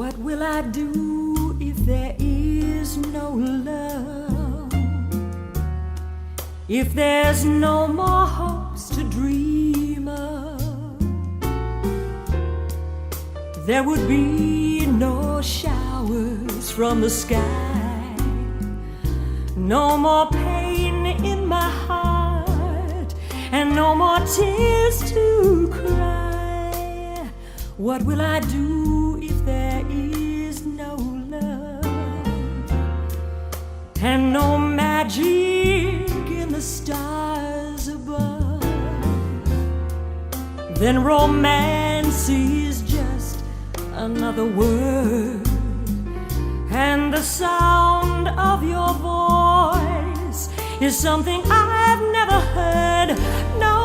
What will I do if there is no love? If there's no more hopes to dream of, there would be no showers from the sky, no more pain in my heart, and no more tears to cry. What will I do if there is no love, and no magic in the stars above? Then romance is just another word, and the sound of your voice is something I've never heard. No